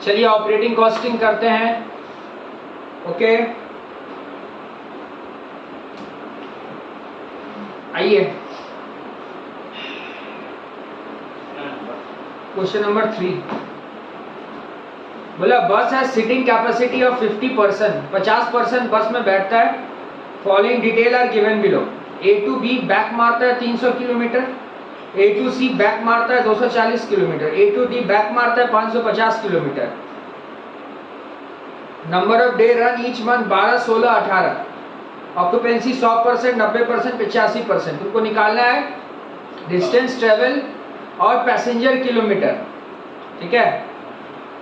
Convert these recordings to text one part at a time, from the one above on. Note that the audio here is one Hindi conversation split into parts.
चलिए ऑपरेटिंग कॉस्टिंग करते हैं। ओके, आइए क्वेश्चन नंबर 3। बोला बस है सीटिंग कैपेसिटी ऑफ 50%, 50% बस में बैठता है। Following detail are given below. A to B back मारता है 300 kilometre, A to C back मारता है 240 kilometre, A to D back मारता है 550 kilometre. Number of day run each month 12, 16, 18। Occupancy 100%, 90%, 85%। तुमको निकालना है डिस्टेंस ट्रेवल और पैसेंजर किलोमीटर। ठीक है,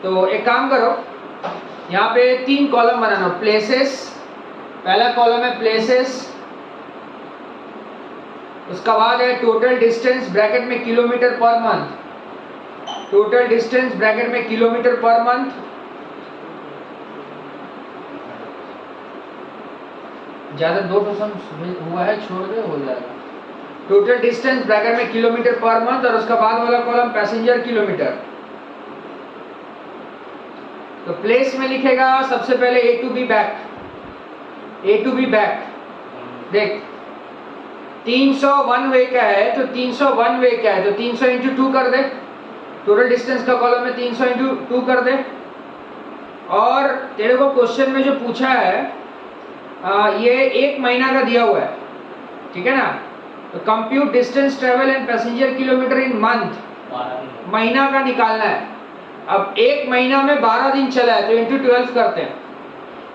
तो एक काम करो, यहाँ पे 3 कॉलम बनाना। प्लेसेस, पहला कॉलम है प्लेसेस, उसका बाद है टोटल डिस्टेंस ब्रैकेट में kilometre per month, total distance bracket में किलोमीटर पर मंथ। ज्यादा 2 हुआ है, छोड़ दे, हो जाएगा। टोटल डिस्टेंस ब्रैकेट में किलोमीटर पर मंथ और उसका बाद वाला कॉलम पैसेंजर किलोमीटर। तो प्लेस में लिखेगा सबसे पहले A to B back, A to B back. देख 300 वन वे का है, तो 300 वन वे का है, तो 300 इंटू 2 कर दे। टोटल डिस्टेंस का कॉलम में 300 इंटू 2 कर दे। और तेरे को क्वेश्चन में जो पूछा है ये 1 महीना का दिया हुआ है, ठीक है ना। तो compute distance travel and passenger kilometre in month, महीना का निकालना है। अब 1 महीना में 12 दिन चला है, तो इंटू 12 करते हैं।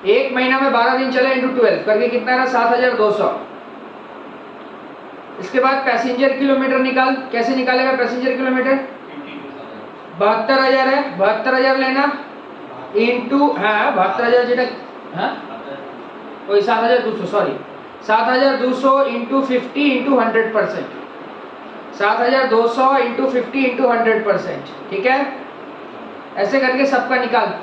1 महीना में 12 दिन चला है, इंटू 12 करके कितना रहा, 7200। इसके बाद पैसेंजर किलोमीटर निकाल। कैसे निकालेगा पैसेंजर किलोमीटर? 72,000 है, 72,000 लेना इंटू, हाँ 72,000 जेटा, हाँ वही 7,200, sorry 7,200 into 50 into 100%, 7,200 into 50 into 100%। ठीक है, ऐसे करके सबका निकाल।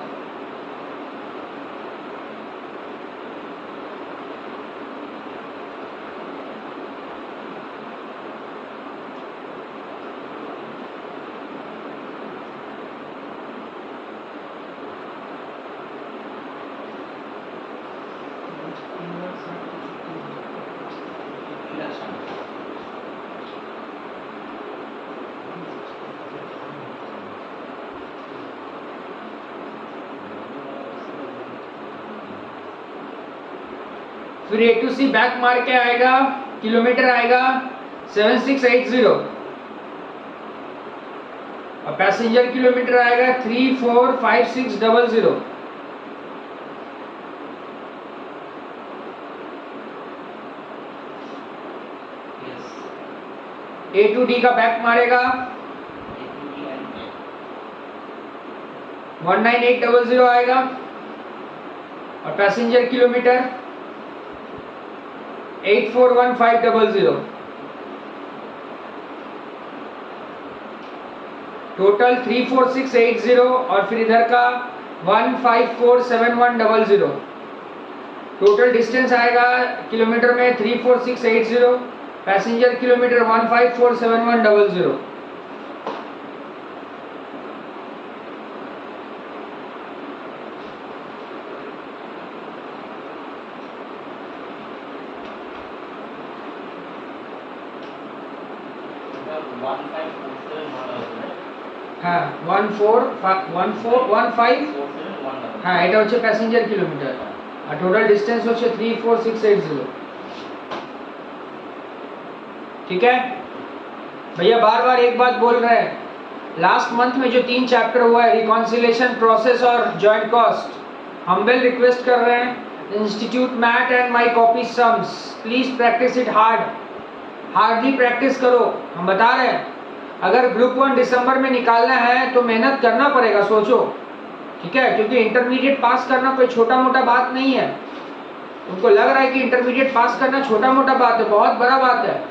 फिर ए टू सी बैक मार के आएगा, किलोमीटर आएगा 7680 और पैसेंजर किलोमीटर आएगा 345600। ए टू डी का बैक मारेगा 19800 आएगा और पैसेंजर किलोमीटर 841500। टोटल 34680 और फिर इधर का 1547100। टोटल डिस्टेंस आएगा किलोमीटर में 34680, पैसेंजर किलोमीटर 1547100। हाँ 1415, हाँ এটা হচ্ছে প্যাসেঞ্জার কিলোমিটার আর টোটাল ডিস্টেন্স হচ্ছে 34680। ठीक है भैया, बार बार एक बात बोल रहे हैं, लास्ट मंथ में जो 3 चैप्टर हुआ है रिकॉन्सिलेशन, प्रोसेस और जॉइंट कॉस्ट, हम्बल रिक्वेस्ट कर रहे हैं institute mat and my copy sums, please practice it hardly practice करो। हम बता रहे हैं अगर ग्रुप 1 दिसंबर में निकालना है तो मेहनत करना पड़ेगा, सोचो। ठीक है, क्योंकि इंटरमीडिएट पास करना कोई छोटा मोटा बात नहीं है। उनको लग रहा है कि इंटरमीडिएट पास करना छोटा मोटा बात है, बहुत बड़ा बात है।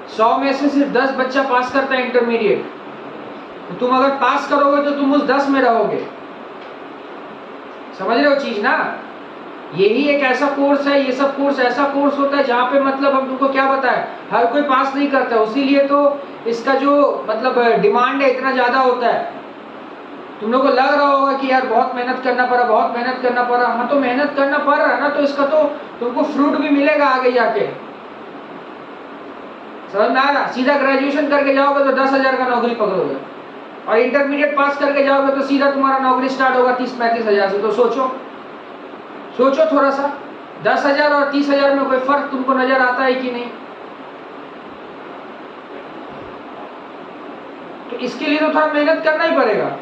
100 में से सिर्फ 10 बच्चा पास करता है इंटरमीडिएट, तो तुम अगर पास करोगे तो तुम उस 10 में रहोगे। समझ रहे हो चीज ना? यही एक ऐसा कोर्स है, ये सब कोर्स ऐसा कोर्स होता है जहाँ पे मतलब हम तुमको क्या बताएं, हर कोई पास नहीं करता, इसीलिए तो इसका जो मतलब डिमांड है इतना ज्यादा होता है। तुम लोग को लग रहा होगा कि यार बहुत मेहनत करना पड़ा, बहुत मेहनत करना पड़ा। हाँ, तो मेहनत करना पड़ रहा है ना, तो इसका तो तुमको फ्रूट भी मिलेगा आगे जाके। समझ में आ रहा? सीधा ग्रेजुएशन करके जाओगे तो 10,000 का नौकरी पकड़ोगे, और इंटरमीडिएट पास करके जाओगे तो सीधा तुम्हारा नौकरी स्टार्ट होगा 30-35 हज़ार से। तो सोचो थोड़ा सा, 10,000 और 30,000 में कोई फर्क तुमको नजर आता है कि नहीं? तो इसके लिए तो थोड़ा मेहनत करना ही पड़ेगा।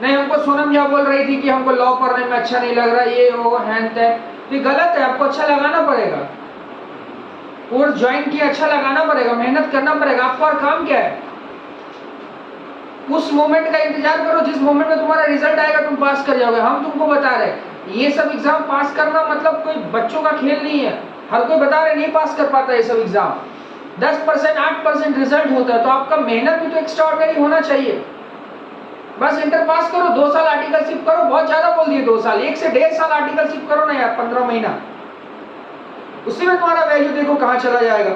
नहीं, हमको सोनम क्या बोल रही थी कि हमको लॉ पढ़ने में अच्छा नहीं लग रहा, ये वो हैन तैन, तो ये गलत है। आपको अच्छा लगाना पड़ेगा, कोर्स ज्वाइन किया, अच्छा लगाना पड़ेगा, मेहनत करना पड़ेगा। आपका और काम क्या है? उस मोमेंट का इंतजार करो जिस मोमेंट में तुम्हारा रिजल्ट आएगा, तुम पास कर जाओगे। हम तुमको बता रहे ये सब एग्जाम पास करना मतलब कोई बच्चों का खेल नहीं है। हर कोई बता रहे नहीं पास कर पाता ये सब एग्जाम। 10%, 8% रिजल्ट होता है, तो आपका मेहनत भी तो एक्स्ट्राऑर्डिनरी होना चाहिए। बस इंटर पास करो, 2 साल आर्टिकलशिप करो, बहुत ज्यादा बोल दिए 2 साल, 1 से 1.5 साल आर्टिकलशिप करो ना यार, 15 महीना, उसी में तुम्हारा वैल्यू देखो कहां चला जाएगा।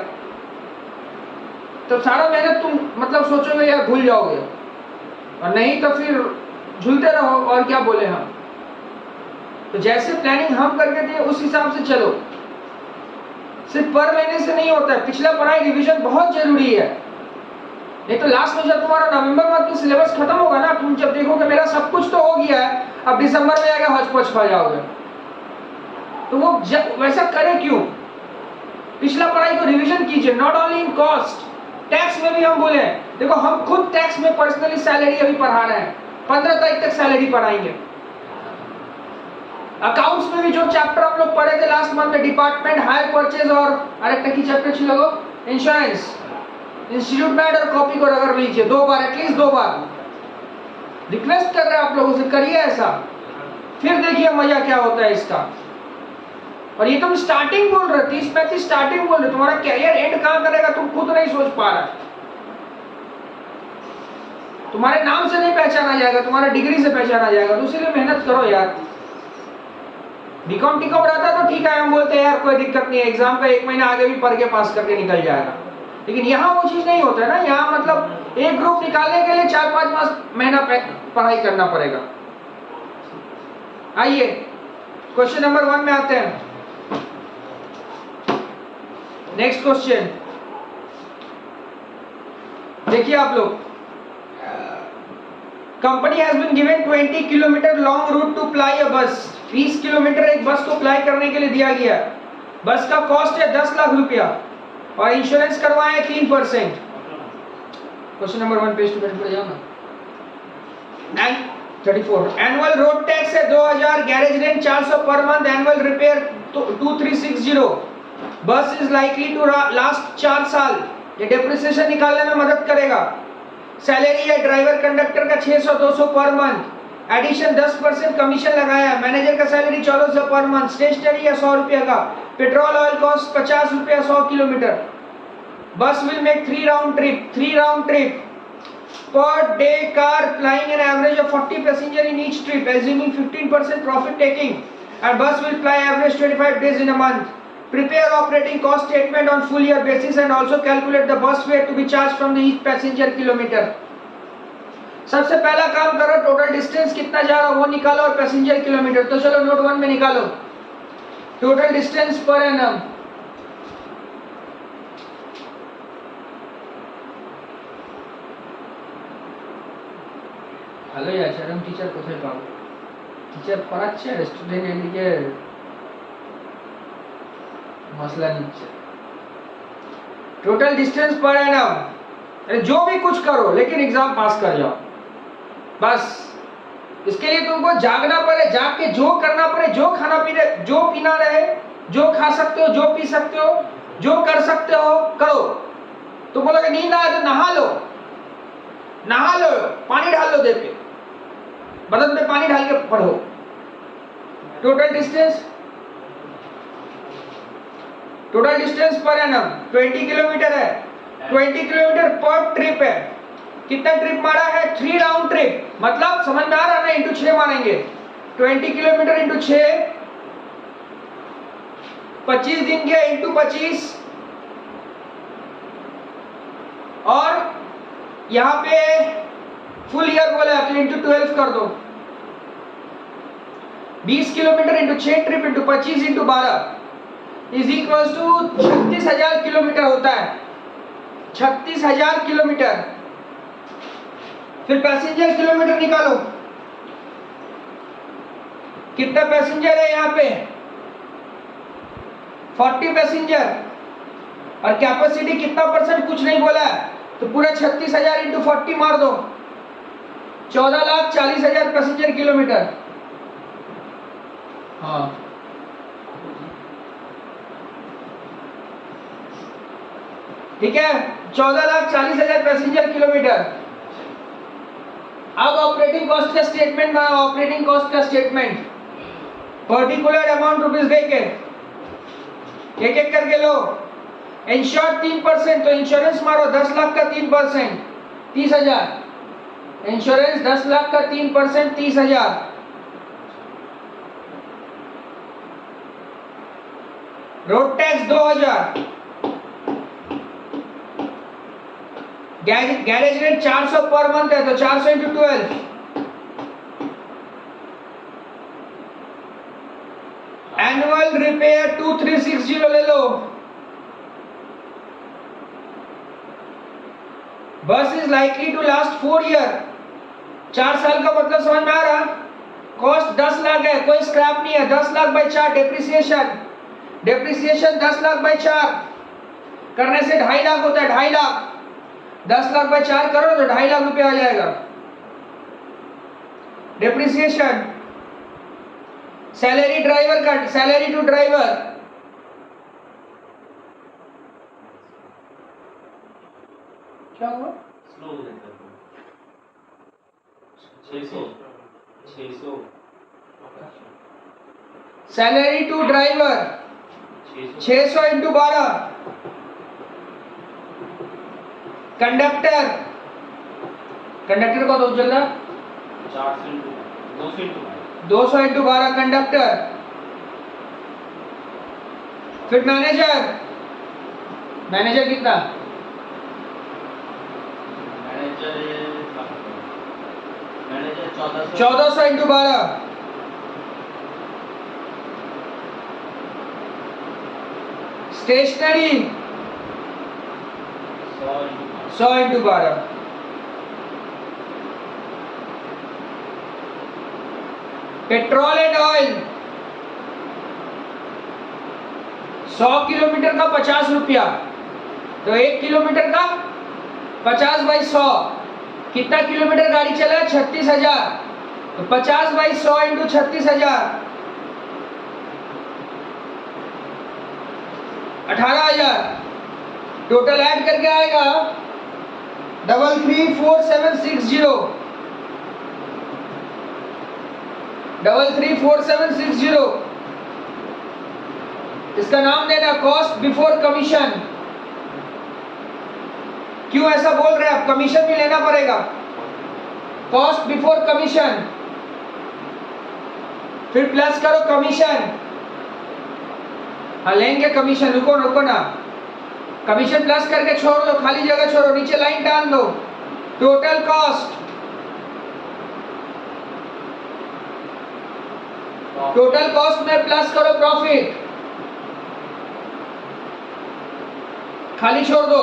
तो सारा मेहनत तुम मतलब सोचोगे यार भूल जाओगे, और नहीं तो फिर झूलते रहो। और क्या बोले हम, तो जैसे प्लानिंग हम करके दिए उस हिसाब से चलो। सिर्फ पढ़ लेने से नहीं होता है, पिछला पढ़ाई रिवीजन बहुत जरूरी है। नहीं तो लास्ट में जब तुम्हारा नवंबर मंथ में सिलेबस खत्म होगा ना, तुम जब देखोगे मेरा सब कुछ तो हो गया है, अब दिसंबर में आके हौच-पौच खा जाओगे। तो वो वैसा करे क्यों? पिछला पढ़ाई को रिवीजन कीजिए, not only in cost, tax में भी हम बोले, देखो हम खुद टैक्स में पर्सनली सैलरी अभी पढ़ा रहे हैं, 15 तारीख तक सैलरी पढ़ाएंगे। अकाउंट्स में भी जो चैप्टर हम लोग पढ़े थे लास्ट मंथ में, डिपार्टमेंट, हायर परचेज और अरेक्टा की चैप्टर छी लगो इंश्योरेंस, इंस्टीट्यूट में और कॉपी को रगड़ लीजिए 2 बार, एटलीस्ट 2 बार। रिक्वेस्ट कर रहे हैं आप लोगों से, करिए ऐसा, फिर देखिए मजा क्या होता है इसका। और ये तुम स्टार्टिंग बोल रहे, 30-35 स्टार्टिंग बोल रहे, तुम्हारा कैरियर एंड कहां करेगा तुम खुद नहीं सोच पा रहा। तुम्हारे नाम से नहीं पहचाना जाएगा, तुम्हारा डिग्री से पहचाना जाएगा। तो इसीलिए मेहनत करो यार। बीकॉम टीकॉम रहता तो ठीक है, हम बोलते हैं यार कोई दिक्कत नहीं है, एग्जाम का 1 महीना आगे भी पढ़ के पास करके निकल जाएगा। लेकिन यहाँ वो चीज नहीं होता है ना, यहाँ मतलब एक ग्रुप निकालने के लिए 4-5 महीना पढ़ाई करना पड़ेगा। आइए क्वेश्चन नंबर 1 में आते हैं। नेक्स्ट क्वेश्चन देखिए आप लोग, company has been given 20 kilometre long route to ply a bus. 20 kilometre एक बस को प्लाई करने के लिए दिया गया। बस का कॉस्ट है 10 लाख रुपया और इंश्योरेंस करवाए हैं 3%। Question number 1 page to page पढ़ जाओ ना। 34 एनुअल रोड टैक्स है 2000, garage rent 400 per month, annual repair 2360। बस इज लाइकली टू लास्ट 4 साल। ये डेप्रिसिएशन निकालने में मदद करेगा। सैलरी है ड्राइवर कंडक्टर का 600-200 पर मंथ, एडिशन 10% कमीशन लगाया। मैनेजर का सैलरी 1400 पर मंथ, स्टेशनरी है 100 रुपये का, पेट्रोल ऑयल कॉस्ट 50 रुपया 100 किलोमीटर। बस will make 3 round trip per day, car flying an average of 40 passenger in each trip, assuming 15% profit taking, and bus will fly average 25 days in a month. Prepare operating cost statement on full year basis and also calculate the bus fare to be charged from the each passenger kilometer. सबसे पहला काम करो, टोटल डिस्टेंस कितना जा रहा है वो निकालो और पैसेंजर किलोमीटर। तो चलो नोट 1 में निकालो total distance per annum. Hello আচরণ টিচার কোথায় পাবো? টিচার পড়াচ্ছে আর স্টুডেন্ট এদিকে मसला नीचे। टोटल डिस्टेंस पर एनम, जो भी कुछ करो लेकिन एग्जाम पास कर जाओ बस। इसके लिए तुमको जागना पड़े, जाग के जो करना पड़े, जो खाना पीना, जो पीना रहे, जो खा सकते हो, जो पी सकते हो, जो कर सकते हो करो। तो बोलोगे नींद आए तो नहा लो, पानी डाल लो देह पे, बदन में पानी डाल के पढ़ो। Total distance per annum 20 kilometre है, 20 किलोमीटर पर ट्रिप है। कितना ट्रिप मारा है? 3 राउंड ट्रिप, मतलब समझ में आ रहा है ना, इंटू 6 मारेंगे। 20 किलोमीटर इंटू 6, 25 दिन के इंटू 25, और यहाँ पे फुल ईयर बोला है तो इंटू 12 कर दो। 20 kilometre into 6 trip into 25 into 12 is equal to 36,000 kilometre होता है। 36,000 किलोमीटर। फिर पैसेंजर किलोमीटर निकालो, कितना पैसेंजर है यहाँ पे 40 पैसेंजर, और कैपेसिटी कितना परसेंट कुछ नहीं बोला है, तो पूरा 36,000 इंटू 40 मार दो, 14,40,000 पैसेंजर किलोमीटर। हाँ ठीक है, 14,40,000 पैसेंजर किलोमीटर। अब ऑपरेटिंग कॉस्ट का स्टेटमेंट बनाओ। ऑपरेटिंग कॉस्ट का स्टेटमेंट पर्टिकुलर अमाउंट रुपीज देके एक एक करके लो। इंश्योर 3%, तो इंश्योरेंस मारो 10 लाख का 3% 30,000। इंश्योरेंस 10 लाख का 3% 30,000। Road tax 2,000। Garage rent 400 per month है तो 400 इंटू 12। एनुअल रिपेयर 2360 ले लो। Bus is likely to last 4 year. 4 साल का मतलब समझ में आ रहा। कॉस्ट 10 लाख है, कोई स्क्रैप नहीं है। 10 lakh by 4 depreciation 10 lakh by 4 करने से 2.5 लाख होता है। 2.5 लाख 10 लाख बाई 4 करो तो 2.5 लाख रुपए आ जाएगा डेप्रिसिएशन। सैलरी ड्राइवर का, सैलरी टू ड्राइवर क्या हुआ? स्लो हो जाता है। 600 salary to driver 600 into 12। Conductor का तो चल रहा 200 इंटू 12 कंडक्टर। फिर मैनेजर कितना? Manager 1400 into 12। Stationery 100 into 12। Petrol and oil 100 kilometre का 50 रुपया, तो 1 किलोमीटर का 50 बाई 100। कितना किलोमीटर गाड़ी चला है? 36,000। तो 50 बाई 100 इंटू 36,000 18,000। टोटल ऐड करके आएगा 334760। 334760। इसका नाम देना कॉस्ट बिफोर कमीशन। क्यों ऐसा बोल रहे हैं आप? कमीशन भी लेना पड़ेगा। कॉस्ट बिफोर कमीशन, फिर प्लस करो कमीशन। हाँ लेंगे कमीशन, रुको ना। कमीशन प्लस करके छोड़ दो, खाली जगह छोड़ो, नीचे लाइन डाल दो। टोटल कॉस्ट, टोटल कॉस्ट में प्लस करो प्रॉफिट, खाली छोड़ दो।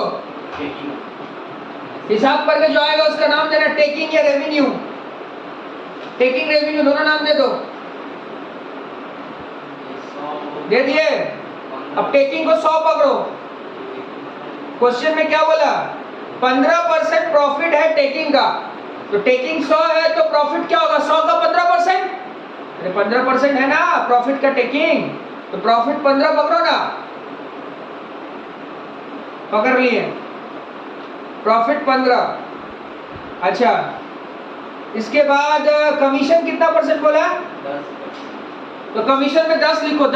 हिसाब करके जो आएगा उसका नाम देना टेकिंग या रेवेन्यू। टेकिंग रेवेन्यू दोनों नाम दे दो। दे दिए। अब टेकिंग को 100 पकड़ो। क्वेश्चन में क्या बोला? 15% प्रॉफिट है टेकिंग का, तो टेकिंग 100 है तो प्रॉफिट क्या होगा? 100 का 15%। अरे 15% है ना प्रॉफिट का टेकिंग, तो प्रॉफिट 15 पकड़ो ना। पकड़ लिए प्रॉफिट 15। अच्छा, इसके बाद कमीशन कितना परसेंट बोला? 10। तो कमीशन में 10 लिखो।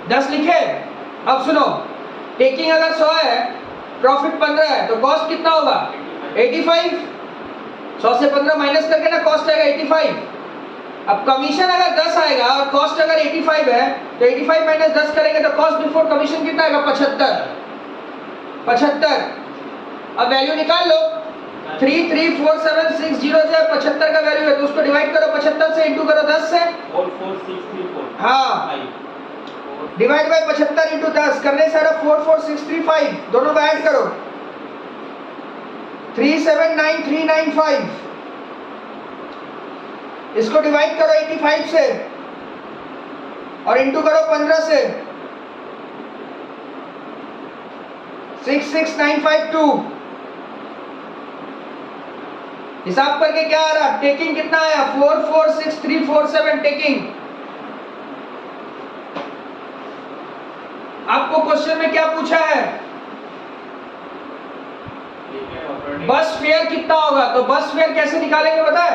10 लिखे। अब सुनो, टेकिंग अगर 100 है, प्रॉफिट 15 है, तो कॉस्ट कितना होगा? 85। 100 से 15 माइनस करके ना कॉस्ट आएगा 85। अब कमीशन अगर 10 आएगा और कॉस्ट अगर 85 है, तो 85 माइनस 10 करेंगे तो कॉस्ट बिफोर कमीशन कितना आएगा? 75। अब वैल्यू निकाल लो। 33476 जो है 75 का वैल्यू है, तो उसको डिवाइड करो 75 से, इंटू करो 10 से। 44634 हाँ, डिवाइड बाय 75 इंटू 10 करने से आ रहा 44635, दोनों को ऐड करो 379395, इसको डिवाइड करो 85 से और इंटू करो 15 से 66952। हिसाब करके क्या आ रहा, टेकिंग कितना आया 446347 टेकिंग। आपको क्वेश्चन में क्या पूछा है, बस फेयर कितना होगा, तो बस फेयर कैसे निकालेंगे पता है,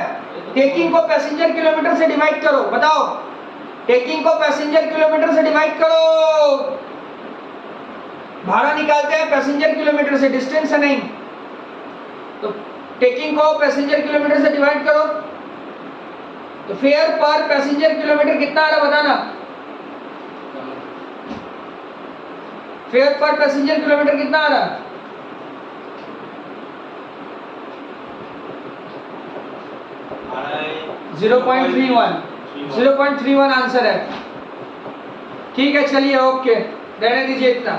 टेकिंग को पैसेंजर किलोमीटर से डिवाइड करो। बताओ, टेकिंग को पैसेंजर किलोमीटर से डिवाइड करो, भाड़ा निकालते हैं पैसेंजर किलोमीटर से, डिस्टेंस से नहीं। तो टेकिंग को पैसेंजर किलोमीटर से डिवाइड करो, तो फेयर पर पैसेंजर किलोमीटर कितना आ रहा बताना, फेयर पर पैसेंजर किलोमीटर कितना आ रहा, आ रहा है 0.31 आंसर है। ठीक है, चलिए ओके, रहने दीजिए इतना।